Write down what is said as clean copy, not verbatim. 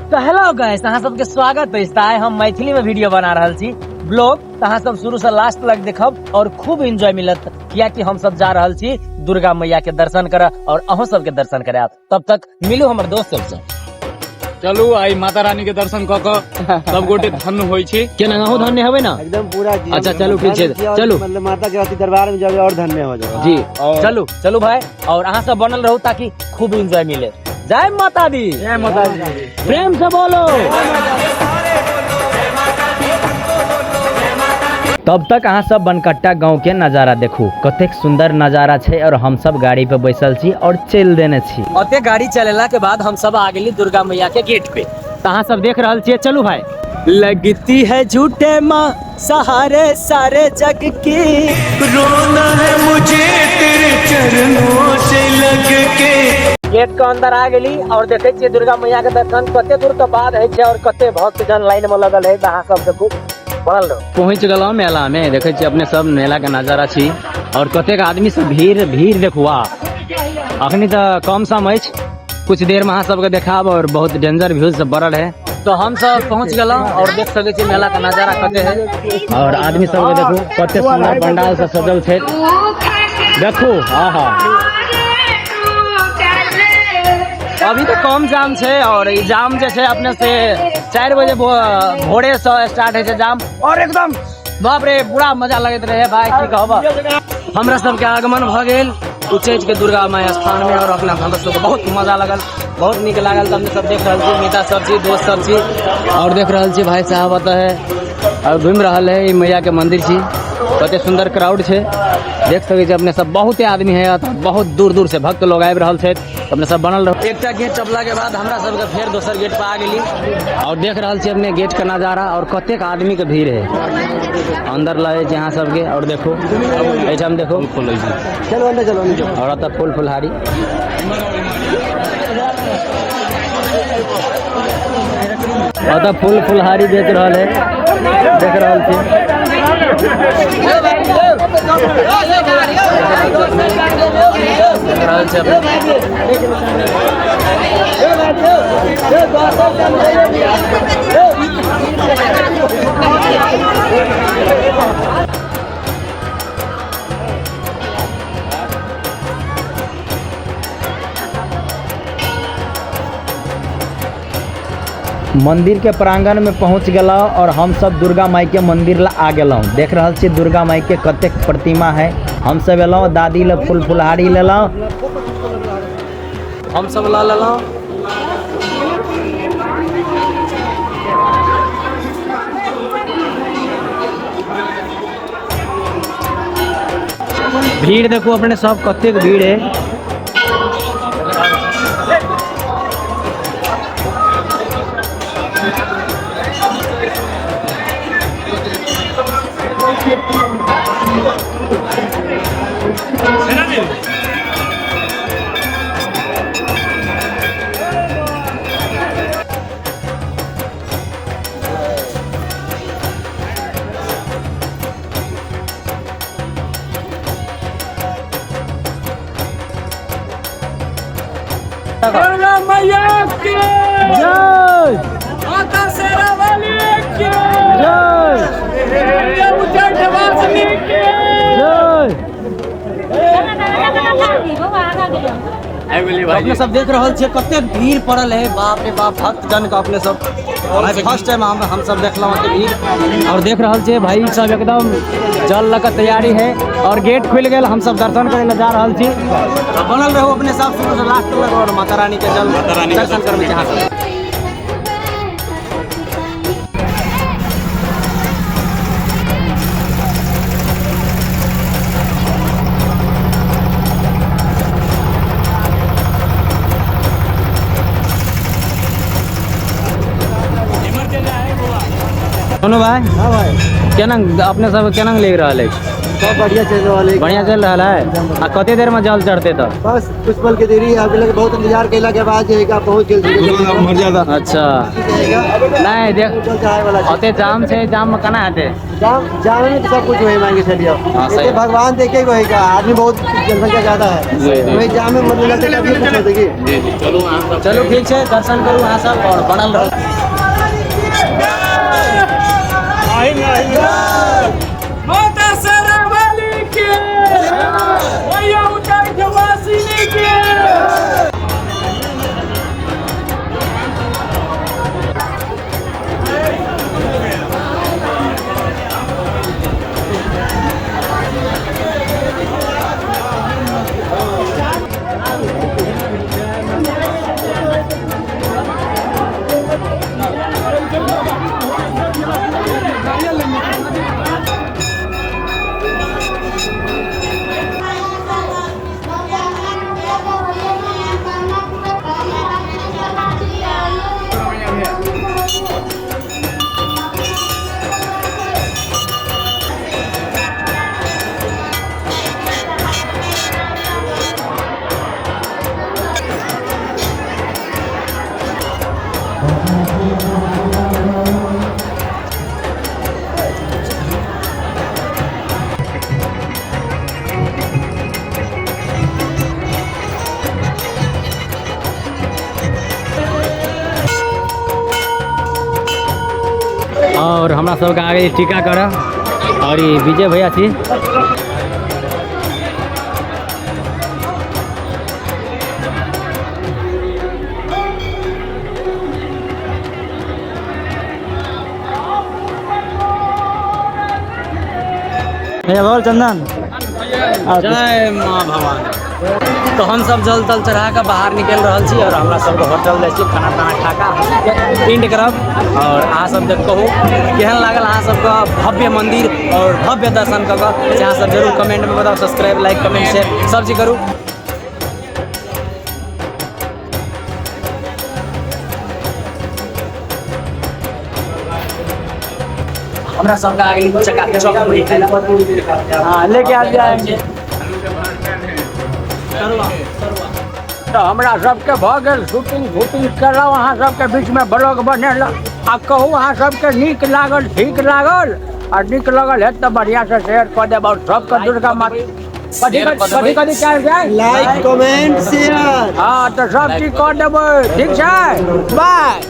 तो hello guys, अहाँ सबके स्वागत है। हम मैथिली में वीडियो बना रहल छी ब्लॉग, अहाँ सब शुरू से लास्ट तक देखब और खूब एंजॉय मिलत, कियाकि हम सब जा रहल छी दुर्गा मैया के दर्शन करे और अहों सब के दर्शन करे। तब तक मिलू हमर दोस्त सब से। चलू आई माता रानी के दर्शन क के सब गोटे धन्य होई छी। केना अहों धन्य हेबै ना? एकदम पूरा। अच्छा चलू ठीक छै, चलू मतलब माता के अति दरबार में जाओगे और धन्य हो जाओगे जी। चलू चलू भाई, और अहाँ सब बनल रहू ताकि खूब एंजॉय मिले। जय माता दी। जय माता दी। प्रेम से बोलो। तब तक अहाँ सब बनकट्टा गांव के नजारा देखू, कतेक सुंदर नजारा छै। और हम सब गाड़ी पे बैसल छी और चल देने छी। ओते गाड़ी चलेला के बाद हम सब आ गेली दुर्गा मैया के गेट पे। तो अहाँ सब देख रहल छियै। चलू भाई। लगती है झूठे माँ सहारे सारे जग की, रोना है मुझे तेरे चरणों से लग के। गेट के अंदर आ गेली और देखे छियै दुर्गा मैया के दर्शन कते दूर के बाद है छै और कते भक्त जन लाइन में लगल है। अहाँ सब देखू बनल रहो। पहुँच गलो मेला में, देखे छियै अपने सब मेला के नजारा छी और कतेक आदमी सब भीड़ देखू। अखनी तो कम सम अछि, कुछ देर में अहाँ सबके देखाब और बहुत डेंजर भीड़ सब बढ़ल है। तो हम सब पहुँच गलो और देख सके छी मेला का नजारा कते है। और आदमी सब के देखू कते सुंदर पंडाल से सजल छै। देखू आहा, अभी तो कम जाम छै और ई जाम जे छै अपने से 4 बजे भोरे से स्टार्ट है छै जाम। और एकदम बाप रे पूरा मजा लगत रहे भाई, की कहब। हमरा सबके आगमन भ गेल उच्चैठ के दुर्गा माई स्थान में और अपना हमरा सबके बहुत मजा लगल, बहुत निक लागल। हमने सब देख रहल छी, मित्र सब छी, दोस्त सब छी और देख रहल छी भाई साहब अतः है और घूम रहल है। ई मैया के मंदिर छी, कते सुंदर क्राउड छै, देख सके छी अपने सब। बहुत आदमी है, बहुत दूर दूर से भक्त लोग आबि रहल छै। अपने सब बनल रहो। एकटा गेट टपला के बाद हमरा सबके फिर दोसर गेट पे आ गेली और देख रहल छी अपने गेट का नजारा और कतेक आदमी के भीड़ है। अंदर लगे छै यहाँ सबके और देखो एठाम देखो। चलो अंदर चलो अंदर। और अतः फूल फुलहारी फूल फुलहारी बेच रहल है, देख रहल छी। मंदिर के प्रांगण में पहुंच गया और हम सब दुर्गा माई के मंदिर ला आ गया। देख रहल छी दुर्गा माई के कतेक प्रतिमा है। हम सब एलौं, दादी ले फूल फुलहारी लेलौं, हम सब ला लेलौं। भीड़ देखो अपने सब कतेक भीड़ है। दुर्गा मैया की जय, माता शेरावाली की जय, उच्चैठ वासिनी की जय। अपने सब देख रहल छियै कते भीड़ पड़ल है, बाप रे बाप भक्त जन का। अपने सब फर्स्ट टाइम हम सब देखलौं एते भीड़ और देख रहल छियै भाई सब एकदम जल लग तैयारी है और गेट खुल गेल। हम सब दर्शन करे ला जा रहल छी। बनल रहो अपने सब शुरू से लास्ट तक और माता रानी के जल दर्शन करबे जहाँ सब। सुनो भाई। हाँ भाई। केना अपने सब केना ले रहल है? सब बढ़िया चल रहा है। बढ़िया चल रहा है। आ कते देर में जल चढ़ते तो? बस कुछ पल के देरी है, अभी लगे बहुत इंतजार कैला के बाद पहुँच गए। मर ज्यादा। अच्छा जाएगा। नहीं देख चल चढ़ाई वाला चीज। होते जाम से जाम में कना आते जाम में तो सब कुछ वही मांगे चलिए। हाँ, सही जैसे भगवान देखे वही का आदमी बहुत जनसंख्या ज्यादा है, वही जाम में मतलब लगता है कभी कुछ हो जाएगी। चलो ठीक है, दर्शन करू वहाँ सब और बनल रहो। माता शेरावाली के मैया ऊंचाई के वासिनी के और हमरा सबके आगे टीकाकरण और ये विजय भैया थी। बोल चंदन। जय माँ भवानी। तो हम सब जल तल चढ़ा के बाहर निकल रहा छी और हमरा सबके होटल जाइ छी खाना ताना खा के पिंड करब। और अहाँ सब देख कहू केहन लागल अहाँ सबके भव्य मंदिर और भव्य दर्शन कऽ के अहाँ सब जरूर कमेंट में बताओ। सब्सक्राइब लाइक कमेंट शेयर सब चीज करू। हमरा सबके आगे चका हाँ लेके आ जाएंगे। तो हमरा सबके भऽ गेल शूटिंग करलहुँ अहाँ सबके बीच में ब्लॉग बनेलहुँ। आ कहू अहाँ सबके नीक लागल ठीक लागल और नीक लगल है तो बढ़िया से शेयर कऽ देब। और सबके दुर्गा माता कथी कथी कयल जाय लाइक कमेंट शेयर। हाँ तो सब चीज कऽ देबै ठीक छै। बाय।